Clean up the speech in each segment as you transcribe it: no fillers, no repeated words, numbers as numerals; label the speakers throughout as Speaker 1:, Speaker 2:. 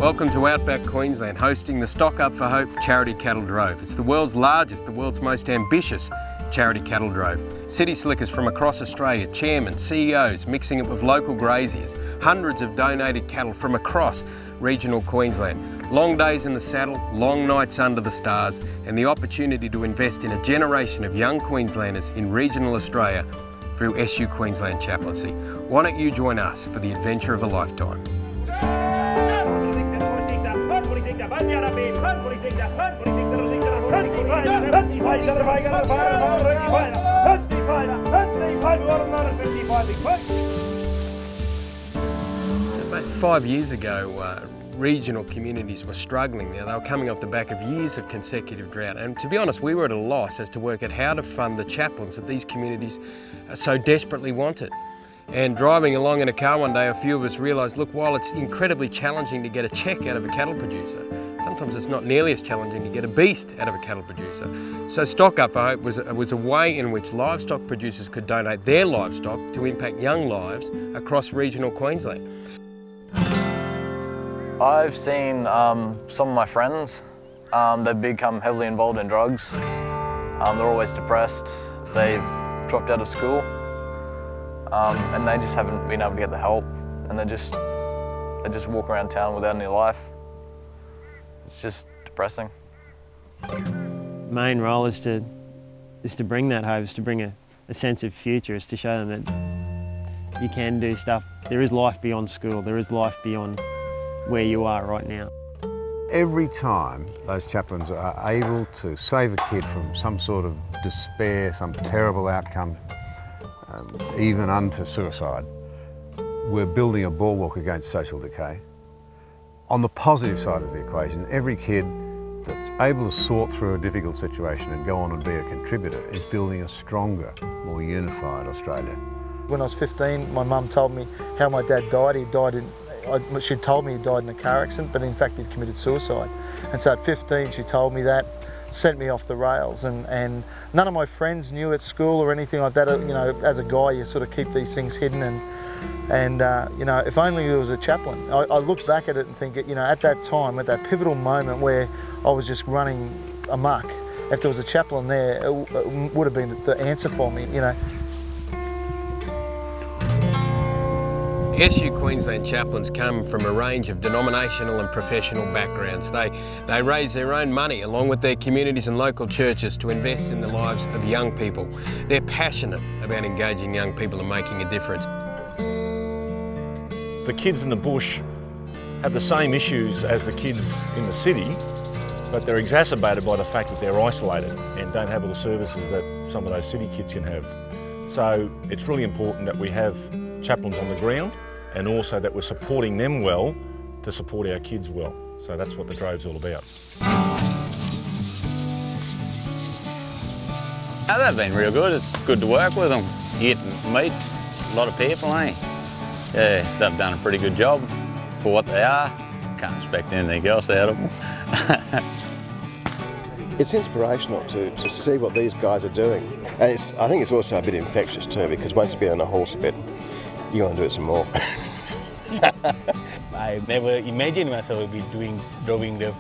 Speaker 1: Welcome to Outback Queensland, hosting the Stock Up for Hope charity cattle drove. It's the world's largest, the world's most ambitious charity cattle drove. City slickers from across Australia, chairmen, CEOs, mixing it with local graziers, hundreds of donated cattle from across regional Queensland. Long days in the saddle, long nights under the stars, and the opportunity to invest in a generation of young Queenslanders in regional Australia through SU Queensland chaplaincy. Why don't you join us for the adventure of a lifetime? About 5 years ago, regional communities were struggling. They were coming off the back of years of consecutive drought, and to be honest, we were at a loss as to work out how to fund the chaplains that these communities so desperately wanted. And driving along in a car one day, a few of us realised, look, while it's incredibly challenging to get a cheque out of a cattle producer, sometimes it's not nearly as challenging to get a beast out of a cattle producer. So Stock Up for Hope was a way in which livestock producers could donate their livestock to impact young lives across regional Queensland.
Speaker 2: I've seen some of my friends, they've become heavily involved in drugs. They're always depressed, they've dropped out of school, and they just haven't been able to get the help, and they just walk around town without any life. It's just depressing.
Speaker 3: Main role is to bring that hope, is to bring a sense of future, is to show them that you can do stuff. There is life beyond school, there is life beyond where you are right now.
Speaker 4: Every time those chaplains are able to save a kid from some sort of despair, some terrible outcome, even unto suicide, we're building a bulwark against social decay. On the positive side of the equation, every kid that's able to sort through a difficult situation and go on and be a contributor is building a stronger, more unified Australia.
Speaker 5: When I was 15, my mum told me how my dad died. She told me he died in a car accident, but in fact he'd committed suicide. And so at 15 she told me that, sent me off the rails, and none of my friends knew at school or anything like that. You know, as a guy you sort of keep these things hidden, and you know, if only there was a chaplain. I look back at it and think, you know, at that time, at that pivotal moment where I was just running amok, if there was a chaplain there, it would have been the answer for me, you know.
Speaker 1: SU Queensland chaplains come from a range of denominational and professional backgrounds. They raise their own money along with their communities and local churches to invest in the lives of young people. They're passionate about engaging young people and making a difference.
Speaker 6: The kids in the bush have the same issues as the kids in the city, but they're exacerbated by the fact that they're isolated and don't have all the services that some of those city kids can have. So it's really important that we have chaplains on the ground, and also that we're supporting them well to support our kids well. So that's what the drove's all about.
Speaker 7: Oh, they've been real good. It's good to work with them. You get to meet a lot of people, eh? Yeah, they've done a pretty good job for what they are. Can't expect anything else out of them.
Speaker 8: It's inspirational to see what these guys are doing. And I think it's also a bit infectious too, because once you've been on a horse a bit, you want to do it some more.
Speaker 9: I never imagined myself be droving the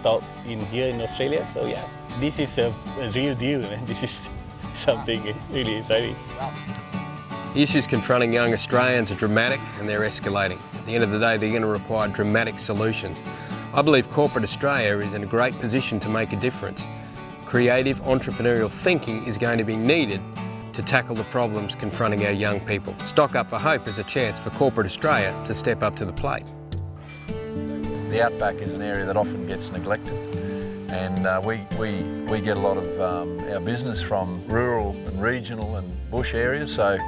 Speaker 9: stock in here in Australia. So yeah, this is a real deal, and this is something really exciting.
Speaker 1: The issues confronting young Australians are dramatic and they're escalating. At the end of the day, they're going to require dramatic solutions. I believe corporate Australia is in a great position to make a difference. Creative entrepreneurial thinking is going to be needed to tackle the problems confronting our young people. Stock Up for Hope is a chance for corporate Australia to step up to the plate.
Speaker 10: The outback is an area that often gets neglected, and we get a lot of our business from rural and regional and bush areas, so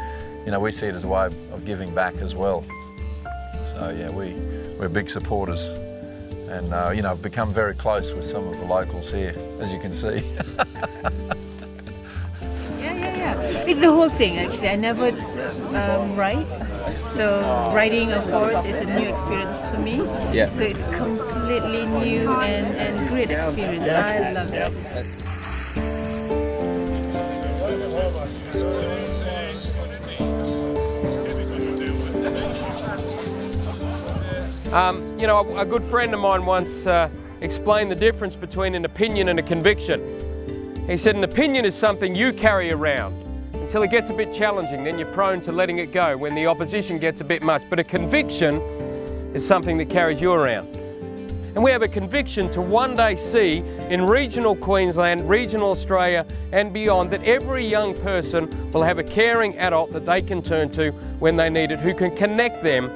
Speaker 10: you know, we see it as a way of giving back as well. So yeah, we're big supporters, and you know, I've become very close with some of the locals here, as you can see.
Speaker 11: It's the whole thing actually. I never ride, so riding a horse is a new experience for me.
Speaker 10: Yeah.
Speaker 11: So it's completely new and great experience. I love it.
Speaker 1: You know, a good friend of mine once explained the difference between an opinion and a conviction. He said an opinion is something you carry around until it gets a bit challenging, then you're prone to letting it go when the opposition gets a bit much. But a conviction is something that carries you around. And we have a conviction to one day see in regional Queensland, regional Australia and beyond that every young person will have a caring adult that they can turn to when they need it, who can connect them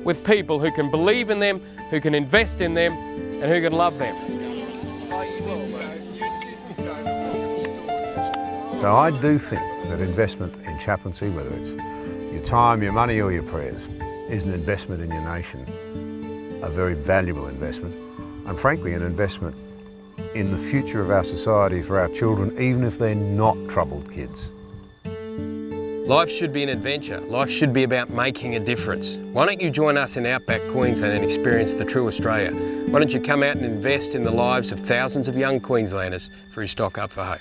Speaker 1: with people who can believe in them, who can invest in them and who can love them.
Speaker 4: So I do think that investment in chaplaincy, whether it's your time, your money or your prayers, is an investment in your nation, a very valuable investment, and frankly an investment in the future of our society for our children, even if they're not troubled kids.
Speaker 1: Life should be an adventure. Life should be about making a difference. Why don't you join us in outback Queensland and experience the true Australia? Why don't you come out and invest in the lives of thousands of young Queenslanders through Stock Up for Hope?